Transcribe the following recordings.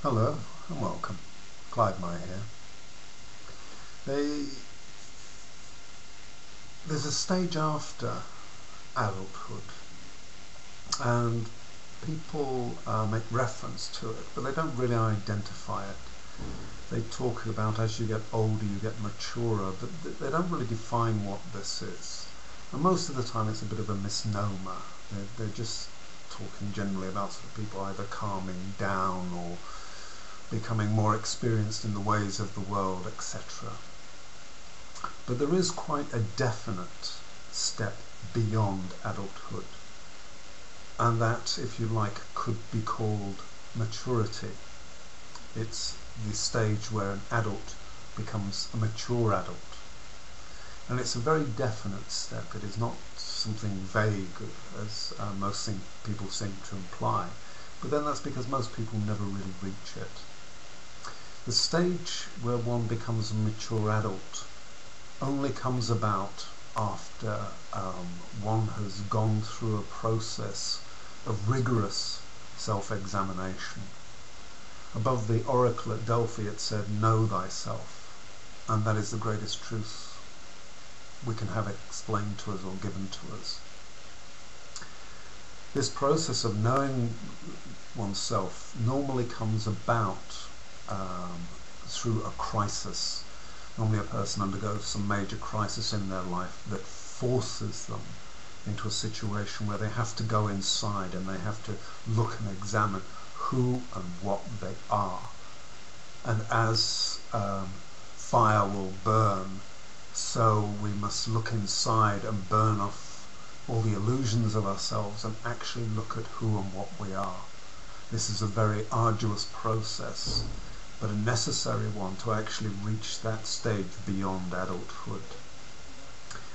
Hello and welcome. Clyde Meyer here. There's a stage after adulthood, and people make reference to it, but they don't really identify it. They talk about as you get older you get maturer, but they don't really define what this is. And most of the time it's a bit of a misnomer. They're just talking generally about sort of people either calming down or becoming more experienced in the ways of the world, etc. But there is quite a definite step beyond adulthood, and that, if you like, could be called maturity. It's the stage where an adult becomes a mature adult. And it's a very definite step. It is not something vague, as most people seem to imply. But then that's because most people never really reach it. The stage where one becomes a mature adult only comes about after one has gone through a process of rigorous self-examination. Above the oracle at Delphi it said, "Know thyself," and that is the greatest truth we can have explained to us or given to us. This process of knowing oneself normally comes about through a crisis. Normally a person undergoes some major crisis in their life that forces them into a situation where they have to go inside and they have to look and examine who and what they are. And as fire will burn, so we must look inside and burn off all the illusions of ourselves and actually look at who and what we are. This is a very arduous process, but a necessary one to actually reach that stage beyond adulthood.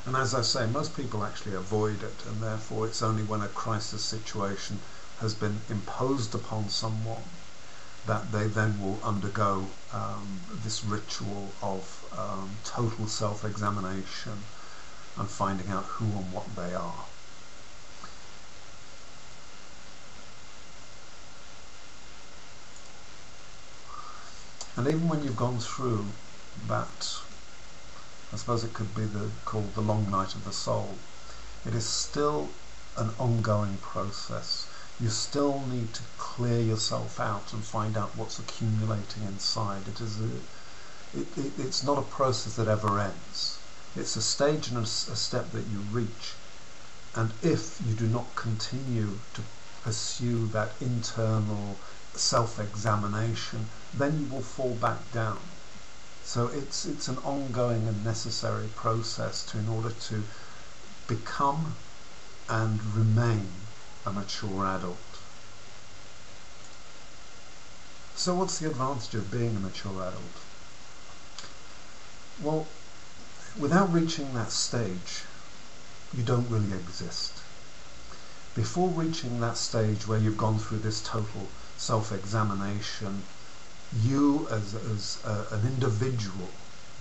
And as I say, most people actually avoid it, and therefore it's only when a crisis situation has been imposed upon someone that they then will undergo this ritual of total self-examination and finding out who and what they are. And even when you've gone through that, I suppose it could be called the long night of the soul, it is still an ongoing process. You still need to clear yourself out and find out what's accumulating inside. It's not a process that ever ends. It's a stage and a step that you reach, and if you do not continue to pursue that internal self-examination, then you will fall back down. So it's an ongoing and necessary process in order to become and remain a mature adult. So what's the advantage of being a mature adult? Well, without reaching that stage, you don't really exist. Before reaching that stage where you've gone through this total self-examination, you as an individual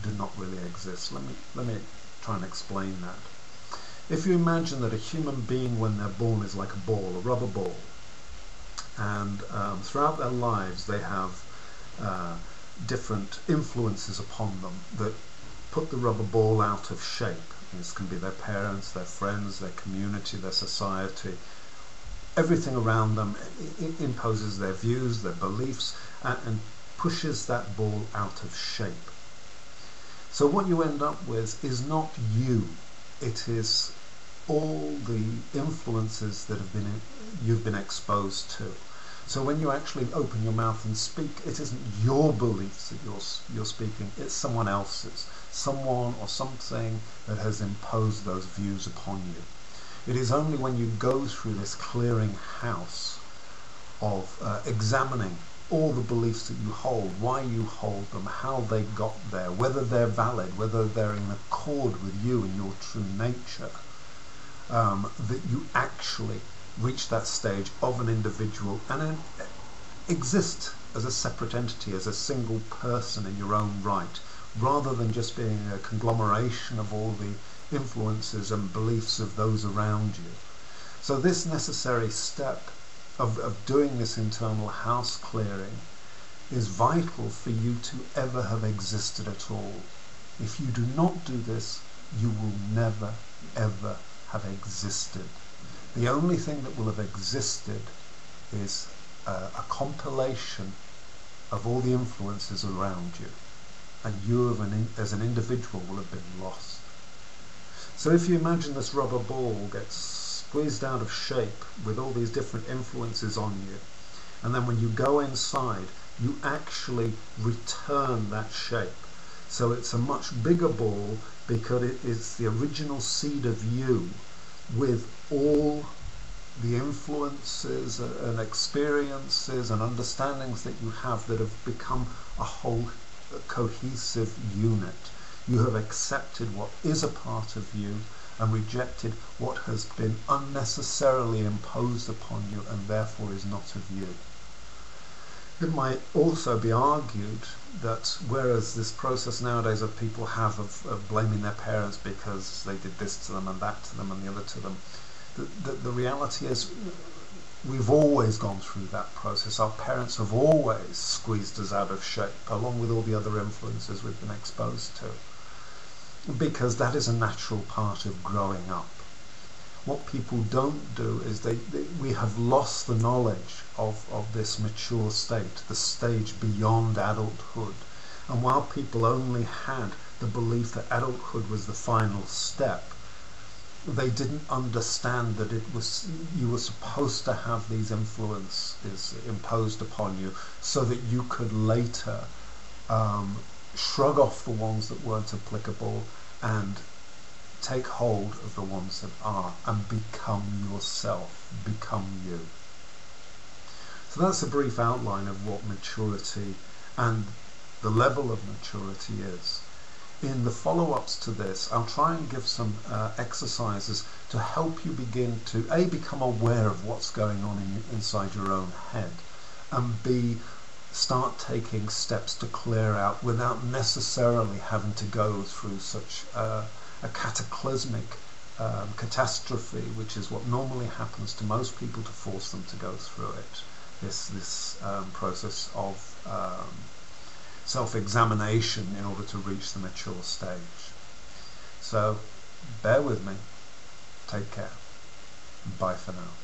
do not really exist. Let me try and explain that. If you imagine that a human being when they're born is like a ball, a rubber ball, and throughout their lives they have different influences upon them that put the rubber ball out of shape. This can be their parents, their friends, their community, their society. Everything around them imposes their views, their beliefs, and pushes that ball out of shape. So what you end up with is not you. It is all the influences that you've been exposed to. So when you actually open your mouth and speak, it isn't your beliefs that you're speaking, it's someone else's. Someone or something that has imposed those views upon you. It is only when you go through this clearing house of examining all the beliefs that you hold, why you hold them, how they got there, whether they're valid, whether they're in accord with you and your true nature, that you actually reach that stage of an individual and exist as a separate entity, as a single person in your own right, rather than just being a conglomeration of all the influences and beliefs of those around you. So this necessary step of doing this internal house clearing is vital for you to ever have existed at all. If you do not do this, you will never, ever have existed. The only thing that will have existed is a compilation of all the influences around you, and you as an individual will have been lost. So if you imagine this rubber ball gets squeezed out of shape with all these different influences on you, and then when you go inside, you actually return that shape. So it's a much bigger ball because it is the original seed of you with all the influences and experiences and understandings that you have that have become a whole cohesive unit. You have accepted what is a part of you and rejected what has been unnecessarily imposed upon you and therefore is not of you. It might also be argued that whereas this process nowadays of people have of blaming their parents because they did this to them and that to them and the other to them, the reality is we've always gone through that process. Our parents have always squeezed us out of shape along with all the other influences we've been exposed to, because that is a natural part of growing up. What people don't do is we have lost the knowledge of this mature state, the stage beyond adulthood. And while people only had the belief that adulthood was the final step, they didn't understand that you were supposed to have these influences imposed upon you so that you could later shrug off the ones that weren't applicable and take hold of the ones that are and become yourself, become you. So that's a brief outline of what maturity and the level of maturity is. In the follow-ups to this, I'll try and give some exercises to help you begin to A, become aware of what's going on inside your own head, and B, start taking steps to clear out without necessarily having to go through such a cataclysmic catastrophe, which is what normally happens to most people to force them to go through it. This process of self-examination in order to reach the mature stage. So bear with me. Take care. Bye for now.